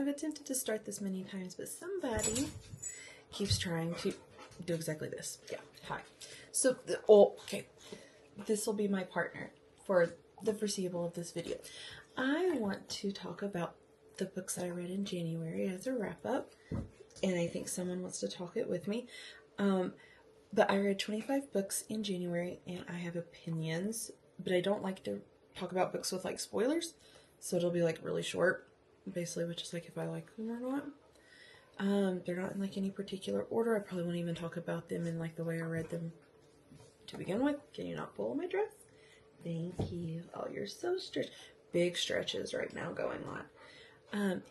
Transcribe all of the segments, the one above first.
I've attempted to start this many times, but somebody keeps trying to do exactly this. Yeah, hi. So, okay. This will be my partner for the foreseeable of this video. I want to talk about the books that I read in January as a wrap-up, and I think someone wants to talk it with me. But I read 25 books in January, and I have opinions, but I don't like to talk about books with, like, spoilers, so it'll be, like, really short, basically, which is, like, if I like them or not. They're not in, like, any particular order. I probably won't even talk about them in, like, the way I read them to begin with. Can you not pull my dress? Thank you. Oh, you're so stretched. Big stretches right now going on.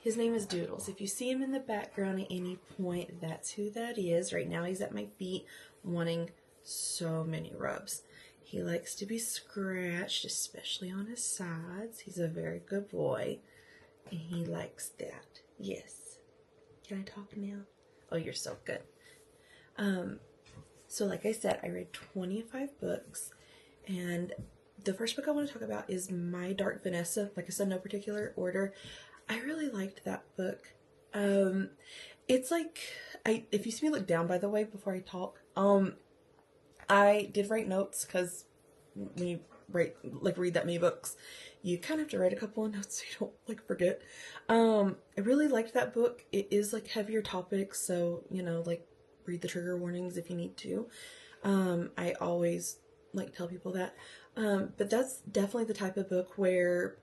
His name is Doodles. If you see him in the background at any point, that's who that is. Right now he's at my feet wanting so many rubs. He likes to be scratched, especially on his sides. He's a very good boy, and he likes that. Yes. Can I talk now? Oh, you're so good. So like I said, I read 25 books, and the first book I want to talk about is My Dark Vanessa. Like I said, no particular order. I really liked that book. It's like, if you see me look down, by the way, before I talk, I did write notes, because when you read that many books, you kind of have to write a couple of notes so you don't, like, forget. I really liked that book. It is, like, heavier topics, so, you know, like, read the trigger warnings if you need to. I always, like, tell people that. But that's definitely the type of book where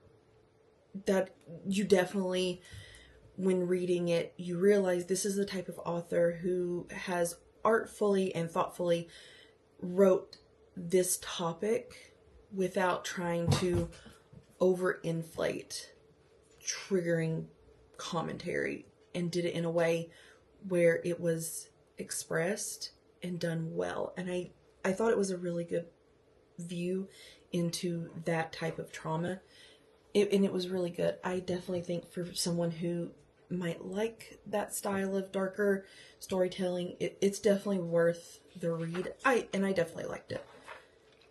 that you definitely, when reading it, you realize this is the type of author who has artfully and thoughtfully wrote this topic without trying to overinflate triggering commentary, and did it in a way where it was expressed and done well. And I thought it was a really good view into that type of trauma. And it was really good. I definitely think for someone who might like that style of darker storytelling, it's definitely worth the read. I definitely liked it.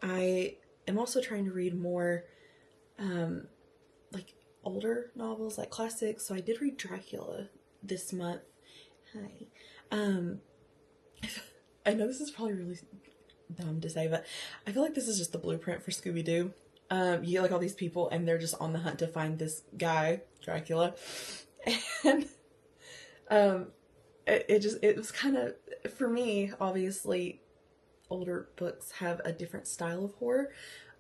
I am also trying to read more like older novels, like classics. So I did read Dracula this month. Hi. I know this is probably really dumb to say, but I feel like this is just the blueprint for Scooby-Doo. You get, like, all these people, and they're just on the hunt to find this guy, Dracula. And it was kind of, for me, obviously, older books have a different style of horror.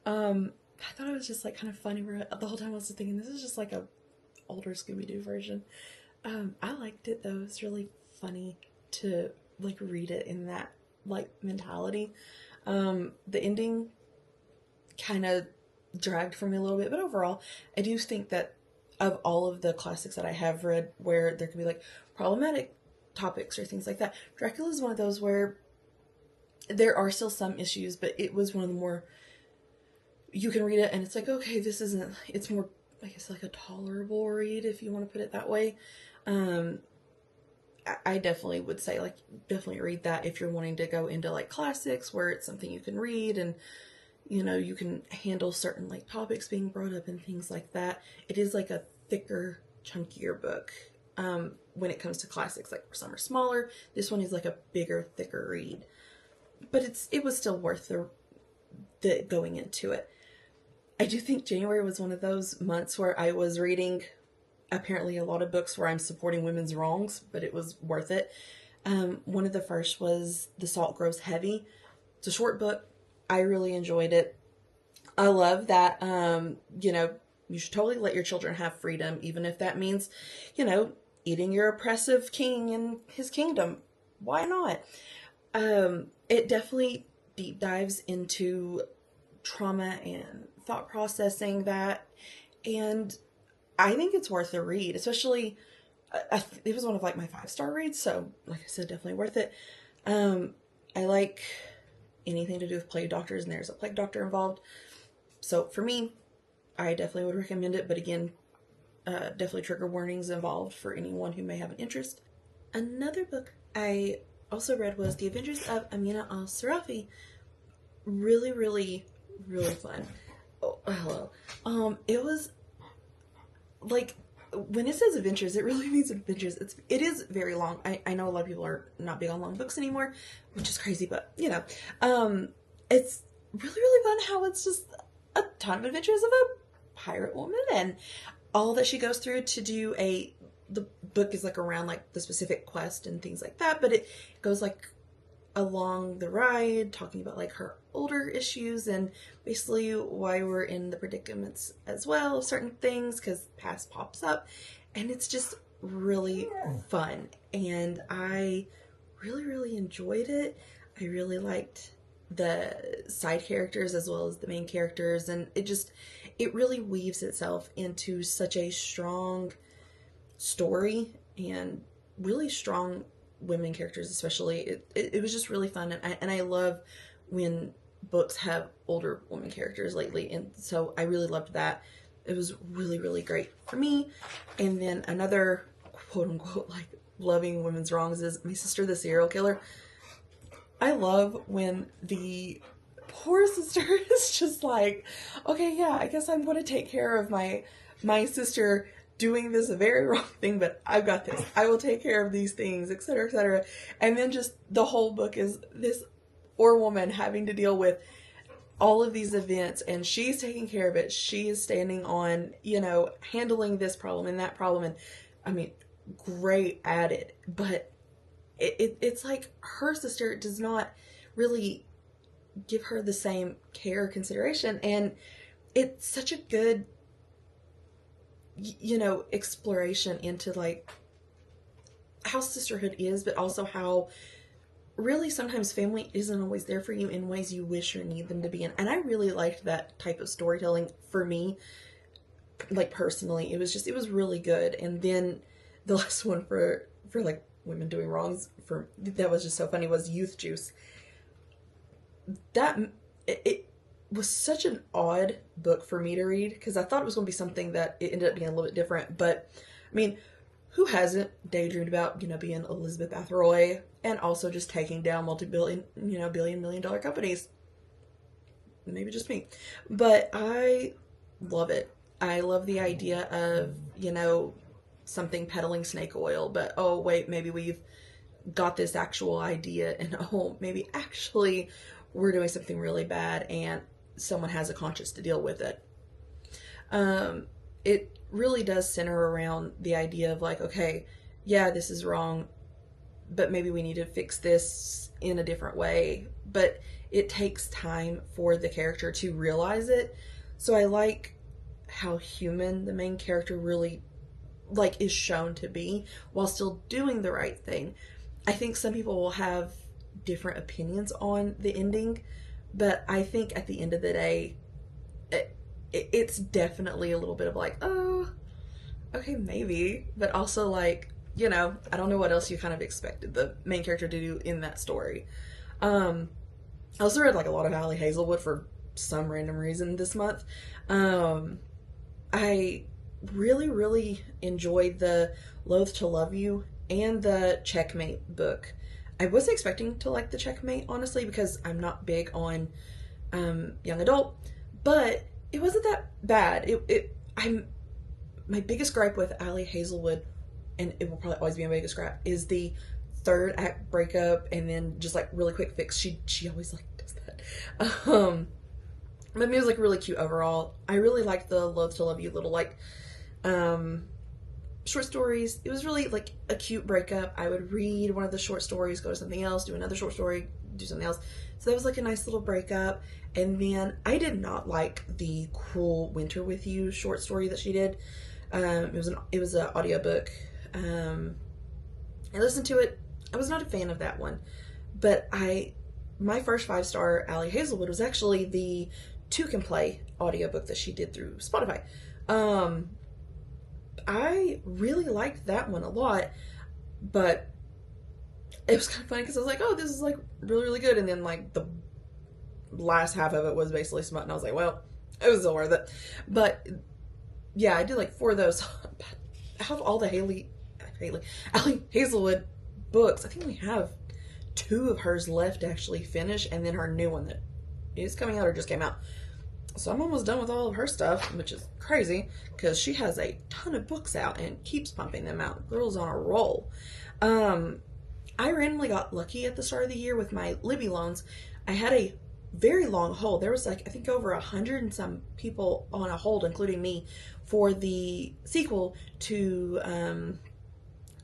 I thought it was just, like, kind of funny, where the whole time I was just thinking, this is just, like, a older Scooby-Doo version. I liked it, though. It was really funny to, like, read it in that, like, mentality. The ending kind of dragged for me a little bit, but overall, I do think that of all of the classics that I have read where there could be, like, problematic topics or things like that, Dracula is one of those where there are still some issues, but it was one of the more, you can read it and it's like, okay, this isn't, it's more, I guess, like a tolerable read, if you want to put it that way. I definitely would say, like, definitely read that if you're wanting to go into, like, classics where it's something you can read and, you know, you can handle certain, like, topics being brought up and things like that. It is, like, a thicker, chunkier book when it comes to classics. Like, some are smaller. This one is, like, a bigger, thicker read. But it was still worth the going into it. I do think January was one of those months where I was reading apparently a lot of books where I'm supporting women's wrongs, but it was worth it. One of the first was The Salt Grows Heavy. It's a short book. I really enjoyed it. I love that, you know, you should totally let your children have freedom, even if that means, you know, eating your oppressive king in his kingdom. Why not? It definitely deep dives into trauma and thought processing that, and I think it's worth a read, especially, it was one of, like, my 5-star reads, so, like I said, definitely worth it. I like anything to do with plague doctors, and there's a plague doctor involved, so for me, I definitely would recommend it, but again, definitely trigger warnings involved for anyone who may have an interest. Another book I also read was The Adventures of Amina Al-Sirafi. Really, really, really fun. Oh, hello. It was, like, when it says adventures, it really means adventures. It is very long. I know a lot of people are not big on long books anymore, which is crazy, but you know, it's really, really fun how it's just a ton of adventures of a pirate woman and all that she goes through to do the book is like around like the specific quest and things like that, but it goes like along the ride, talking about like her older issues and basically why we're in the predicaments as well, certain things, because past pops up, and it's just really fun, and I really, really enjoyed it. I really liked the side characters as well as the main characters, and it really weaves itself into such a strong story and really strong women characters, especially. It was just really fun, and I love when books have older women characters lately, and so I really loved that. It was really, really great for me. And then another quote unquote like loving women's wrongs is My Sister the Serial Killer. I love when the poor sister is just like, okay, yeah, I guess I'm going to take care of my sister doing this very wrong thing, but I've got this. I will take care of these things, etc., etc. And then just the whole book is this poor woman having to deal with all of these events, and she's taking care of it. She is standing on, handling this problem and that problem, and I mean, great at it. But it's like her sister does not really give her the same care or consideration, and it's such a good exploration into like how sisterhood is, but also how really sometimes family isn't always there for you in ways you wish or need them to be in. And I really liked that type of storytelling for me, like personally. It was really good. And then the last one for like women doing wrongs, that was just so funny, was Youth Juice. That it was such an odd book for me to read, because I thought it was going to be something that it ended up being a little bit different. But I mean, who hasn't daydreamed about being Elizabeth Atheroy and also just taking down multi-billion billion-dollar companies? Maybe just me, but I love it. I love the idea of something peddling snake oil, but oh wait, maybe we've got this actual idea, and oh maybe actually we're doing something really bad and someone has a conscience to deal with it. It really does center around the idea of like, okay, yeah, this is wrong, but maybe we need to fix this in a different way. But it takes time for the character to realize it. So I like how human the main character really like is shown to be while still doing the right thing. I think some people will have different opinions on the ending, but I think at the end of the day, it's definitely a little bit of like, oh, okay, maybe, but also like, I don't know what else you kind of expected the main character to do in that story. I also read like a lot of Ali Hazelwood for some random reason this month. I really, really enjoyed the Loathe to Love You and the Checkmate book. I wasn't expecting to like the Checkmate, honestly, because I'm not big on young adult, but it wasn't that bad. My biggest gripe with Ali Hazelwood, and it will probably always be my biggest gripe, is the third act breakup and then just like really quick fix. She always like does that. But it was like really cute overall. I really liked the Loathe to Love You little like short stories. It was really like a cute breakup. I would read one of the short stories, go to something else, do another short story, do something else. So that was like a nice little breakup. And then I did not like the Cruel Winter with You short story that she did. It was an audiobook. I listened to it. I was not a fan of that one. But my first 5-star Ali Hazelwood was actually the Two Can Play audiobook that she did through Spotify. I really liked that one a lot, but it was kind of funny because I was like, oh, this is like really, really good. And then like the last half of it was basically smut, and I was like, well, it was still worth it. But yeah, I did like 4 of those. Out of all the Ali Hazelwood books, I think we have 2 of hers left to actually finish, and then her new one that is coming out or just came out. So I'm almost done with all of her stuff, which is crazy because she has a ton of books out and keeps pumping them out. Girl's on a roll. I randomly got lucky at the start of the year with my Libby loans. I had a very long hold. There was like, I think over 100 and some people on a hold, including me, for the sequel to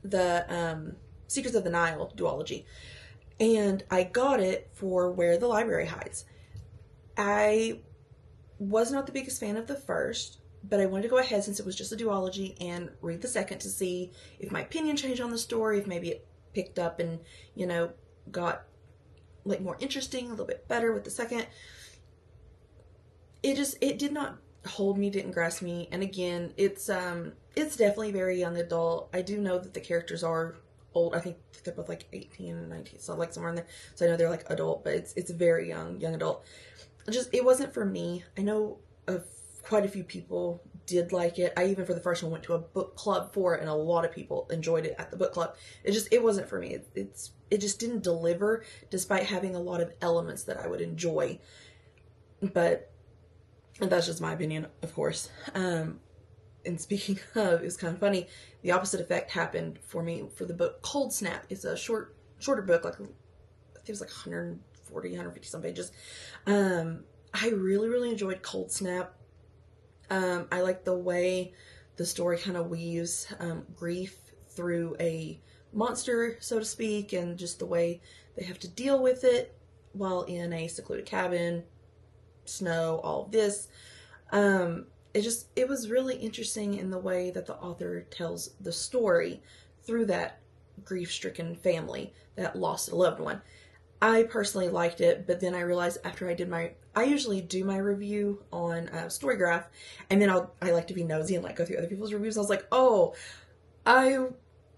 the Secrets of the Nile duology. And I got it for Where the Library Hides. I was not the biggest fan of the first, but I wanted to go ahead since it was just a duology and read the second to see if my opinion changed on the story, if maybe it picked up and, you know, got like more interesting, a little bit better with the second. It did not hold me, didn't grasp me. And again, it's definitely very young adult. I do know that the characters are old. I think they're both like 18 and 19, so like somewhere in there. So I know they're like adult, but it's very young adult. It wasn't for me. I know quite a few people did like it. I even for the first one went to a book club for it, and a lot of people enjoyed it at the book club. It wasn't for me. It just didn't deliver, despite having a lot of elements that I would enjoy. But that's just my opinion, of course. And speaking of, it's kind of funny. The opposite effect happened for me for the book Cold Snap. It's a shorter book, like I think it was like 140, 150 some pages. I really, really enjoyed Cold Snap. I like the way the story kind of weaves grief through a monster, so to speak, and just the way they have to deal with it while in a secluded cabin, snow, all of this. It was really interesting in the way that the author tells the story through that grief-stricken family that lost a loved one. I personally liked it, but then I realized after I usually do my review on Storygraph, and then I like to be nosy and like go through other people's reviews. I was like, oh, I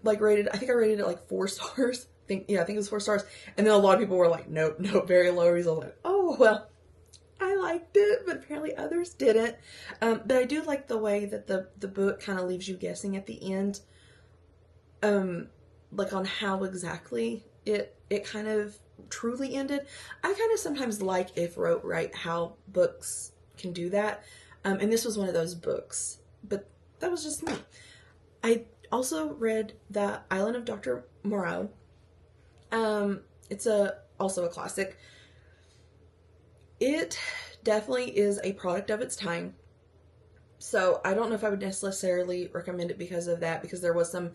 think I rated it like 4 stars. I think it was 4 stars. And then a lot of people were like, nope, very low reviews. I was like, oh, well, I liked it, but apparently others didn't. But I do like the way that the book kind of leaves you guessing at the end, like on how exactly it kind of truly ended. I kind of sometimes like if wrote right how books can do that. And this was one of those books, but that was just me. I also read The Island of Dr. Moreau. It's also a classic. It definitely is a product of its time. So I don't know if I would necessarily recommend it because of that, because there was some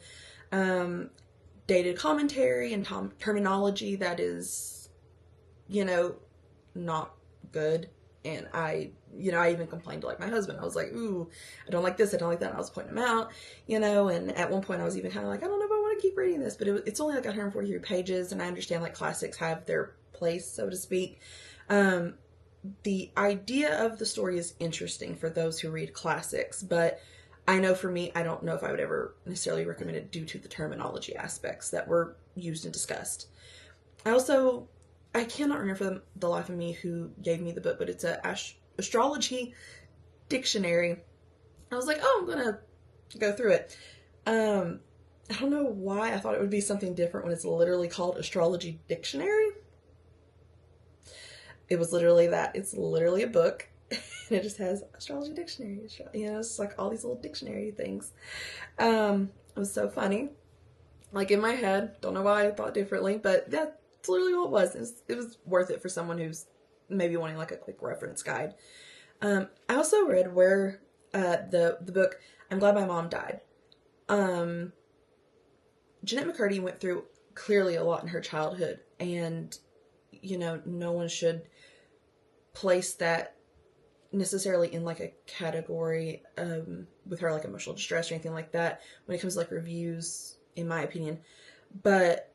dated commentary and terminology that is, not good. And I even complained to like my husband. I was like, ooh, I don't like this, I don't like that. And I was pointing them out, and at one point I was even kind of like, I don't know if I want to keep reading this, but it's only like 143 pages, and I understand like classics have their place, so to speak. The idea of the story is interesting for those who read classics, but I know for me, I don't know if I would ever necessarily recommend it due to the terminology aspects that were used and discussed. I cannot remember for the life of me who gave me the book, but it's a astrology dictionary. I was like, oh, I'm gonna go through it. I don't know why I thought it would be something different when it's literally called Astrology Dictionary. It was literally that. It's literally a book, and it just has Astrology Dictionary. It's like all these little dictionary things. It was so funny. Like in my head, don't know why I thought differently, but that's literally all it was. It was worth it for someone who's maybe wanting like a quick reference guide. I also read where the book I'm Glad My Mom Died. Jennette McCurdy went through clearly a lot in her childhood, and no one should place that necessarily in like a category with her like emotional distress or anything like that when it comes to like reviews, in my opinion. But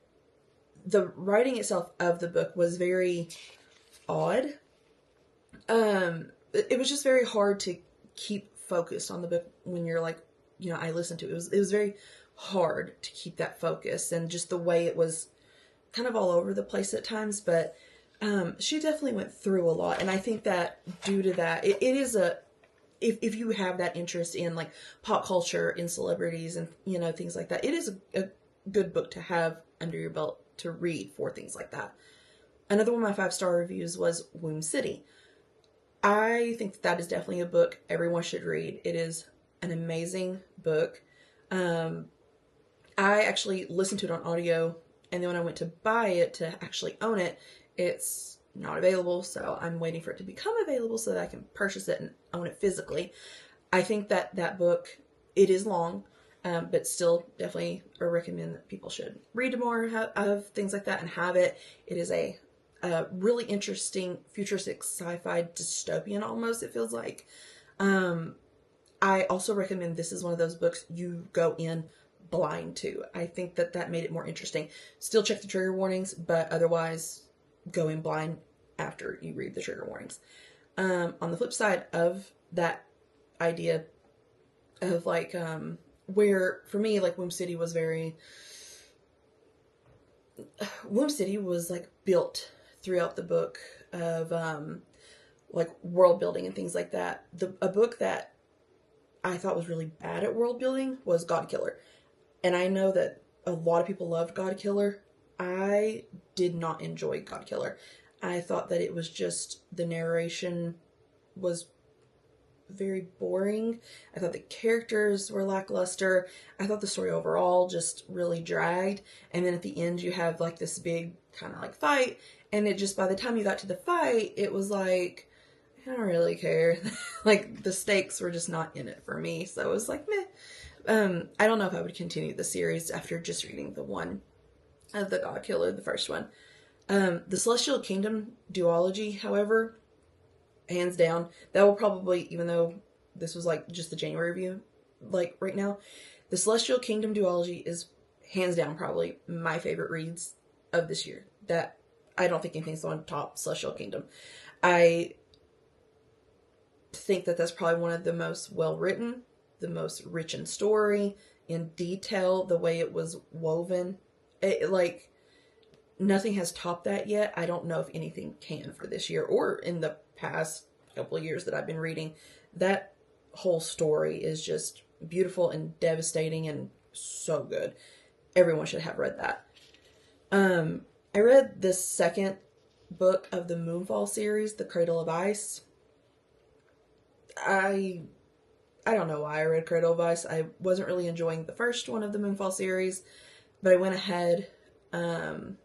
the writing itself of the book was very odd. It was just very hard to keep focused on the book when you're like, I listened to it. It was very hard to keep that focus, and just the way it was kind of all over the place at times. But she definitely went through a lot, and I think that due to that, it is if you have that interest in like pop culture, in celebrities, and things like that, it is a good book to have under your belt to read for things like that. Another one of my 5-star reviews was Womb City. I think that is definitely a book everyone should read. It is an amazing book. I actually listened to it on audio, and then when I went to buy it to actually own it, it's not available, so I'm waiting for it to become available so that I can purchase it and own it physically. I think that that book, it is long, but still definitely I recommend that people should read more of things like that and have it. It is a really interesting futuristic sci-fi dystopian almost, it feels like. I also recommend this is one of those books you go in blind to. I think that that made it more interesting. Still check the trigger warnings, but otherwise go in blind after you read the trigger warnings. On the flip side of that idea of like, where for me, like Womb City was like built throughout the book of, like world building and things like that. A book that I thought was really bad at world building was Godkiller. And I know that a lot of people loved Godkiller. I did not enjoy Godkiller. I thought that it was just, the narration was very boring. I thought the characters were lackluster. I thought the story overall just really dragged. And then at the end you have like this big kind of like fight. And it just, by the time you got to the fight, it was like, I don't really care. Like the stakes were just not in it for me. So it was like, meh. I don't know if I would continue the series after just reading the one of the Godkiller, the first one. The Celestial Kingdom duology, however, hands down, that will probably, even though this was like just the January review, like right now, the Celestial Kingdom duology is hands down probably my favorite reads of this year. That I don't think anything's on top Celestial Kingdom. I think that that's probably one of the most well written, the most rich in story, in detail, the way it was woven. It, like, nothing has topped that yet. I don't know if anything can for this year or in the past couple of years that I've been reading. That whole story is just beautiful and devastating and so good. Everyone should have read that. I read the second book of the Moonfall series, The Cradle of Ice. I don't know why I read Cradle of Ice. I wasn't really enjoying the first one of the Moonfall series, but I went ahead and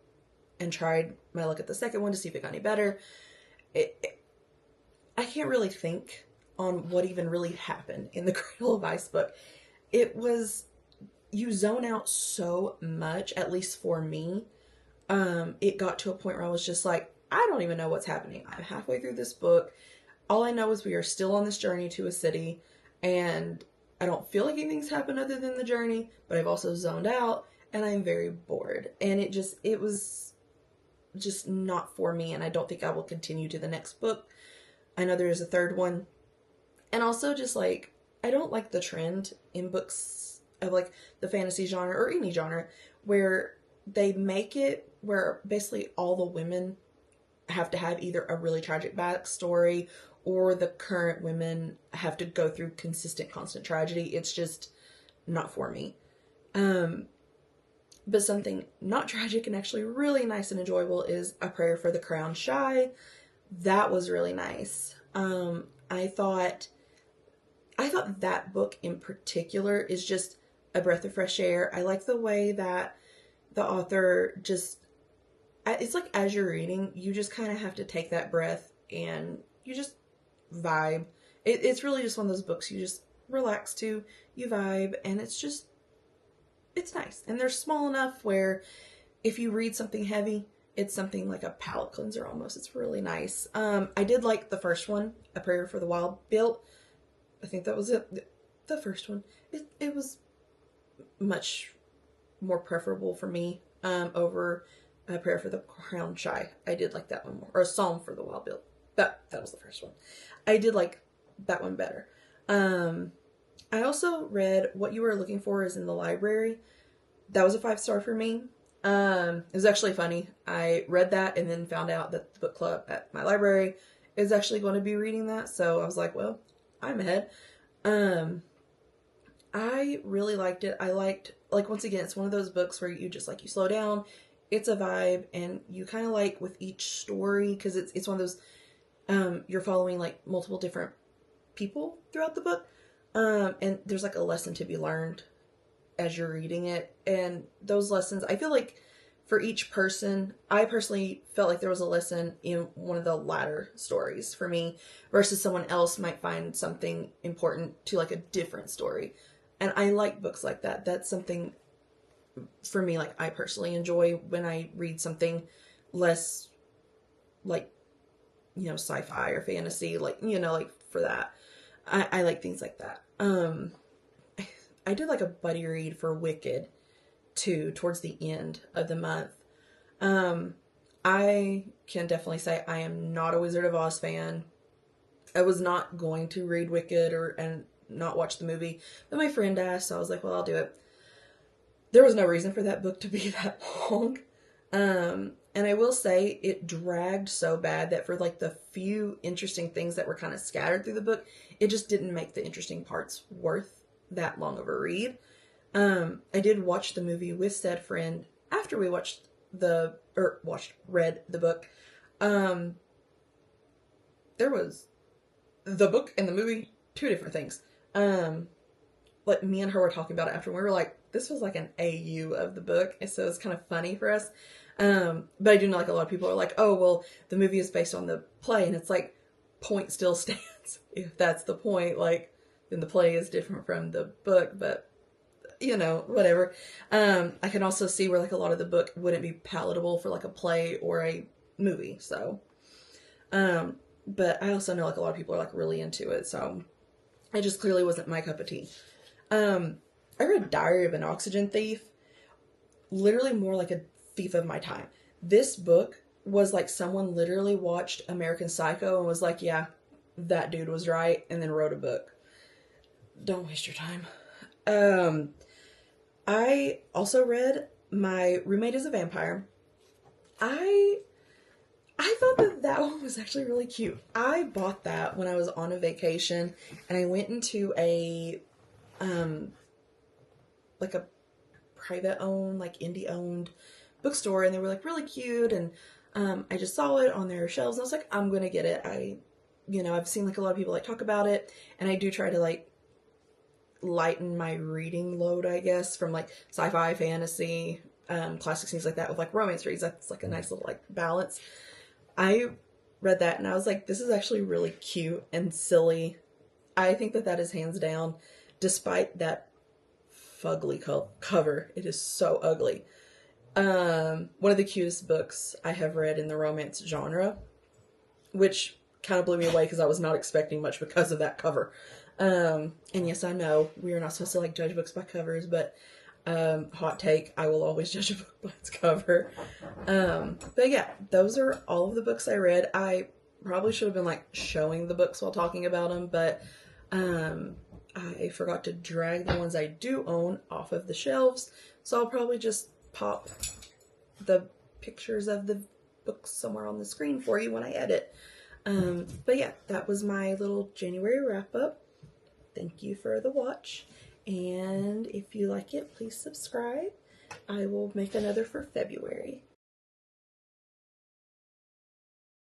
tried my luck at the second one to see if it got any better. I can't really think on what even really happened in the Cradle of Ice book. It was, you zone out so much, at least for me. It got to a point where I was just like, I don't even know what's happening. I'm halfway through this book. All I know is we are still on this journey to a city, and I don't feel like anything's happened other than the journey, but I've also zoned out, and I'm very bored. And it was just not for me, and I don't think I will continue to the next book. I know there is a third one. And also just like, I don't like the trend in books of like the fantasy genre or any genre where they make it where basically all the women have to have either a really tragic backstory or the current women have to go through constant tragedy. It's just not for me. But something not tragic and actually really nice and enjoyable is A Prayer for the Crown Shy. That was really nice. I thought that book in particular is just a breath of fresh air. I like the way that the author just, it's like as you're reading, you just kind of have to take that breath and you just vibe. It's really just one of those books you just relax to, you vibe, and it's nice. And they're small enough where if you read something heavy, it's something like a palate cleanser almost. It's really nice. I did like the first one, A Prayer for the Wild Built. I think that was it. The first one. It was much more preferable for me over A Prayer for the Crown Shy. I did like that one more. Or A Psalm for the Wild Built. That was the first one. I did like that one better. I also read What You Were Looking For Is in the Library. That was a 5-star for me. It was actually funny. I read that and then found out that the book club at my library is actually going to be reading that. So I was like, well, I'm ahead. I really liked it. I liked, like, once again, it's one of those books where you just like, you slow down. It's a vibe, and you kind of like with each story, because it's one of those you're following like multiple different people throughout the book. And there's like a lesson to be learned as you're reading it. And those lessons, I feel like for each person, I personally felt like there was a lesson in one of the latter stories for me versus someone else might find something important to like a different story. And I like books like that. That's something for me, like I personally enjoy when I read something less like, you know, sci-fi or fantasy, like, you know, like for that. I like things like that. I did like a buddy read for Wicked too towards the end of the month. I can definitely say I am not a Wizard of Oz fan. I was not going to read Wicked and not watch the movie, but my friend asked, so I was like, well, I'll do it. There was no reason for that book to be that long. And I will say it dragged so bad that for like the few interesting things that were kind of scattered through the book, it just didn't make the interesting parts worth that long of a read. I did watch the movie with said friend after we read the book. There was the book and the movie, two different things. Like me and her were talking about it after, and we were like, this was like an AU of the book, and so it's kind of funny for us. But I do know like a lot of people are like, oh, well, the movie is based on the play, and it's like, point still stands. If that's the point, like, then the play is different from the book, but, you know, whatever. I can also see where like a lot of the book wouldn't be palatable for like a play or a movie, so. But I also know like a lot of people are like really into it, so it just clearly wasn't my cup of tea. I read Diary of an Oxygen Thief, literally more like a thief of my time. This book was like someone literally watched American Psycho and was like, yeah, that dude was right, and then wrote a book. Don't waste your time. I also read My Roommate is a Vampire. I thought that one was actually really cute. I bought that when I was on a vacation, and I went into a like a private owned, like indie owned bookstore, and they were like really cute, and I just saw it on their shelves, and I was like, I'm gonna get it. I've seen like a lot of people like talk about it, and I do try to like lighten my reading load, I guess, from like sci-fi, fantasy, classic things like that with like romance reads. That's like a nice little like balance. I read that and I was like, this is actually really cute and silly. I think that is hands down, despite that fugly cover. It is so ugly. One of the cutest books I have read in the romance genre, which kind of blew me away because I was not expecting much because of that cover. And yes, I know we are not supposed to like judge books by covers, but hot take, I will always judge a book by its cover. But yeah, those are all of the books I read. I probably should have been like showing the books while talking about them, but I forgot to drag the ones I do own off of the shelves, so I'll probably just pop the pictures of the books somewhere on the screen for you when I edit. But yeah, that was my little January wrap up. Thank you for the watch, and if you like it, please subscribe. I will make another for February.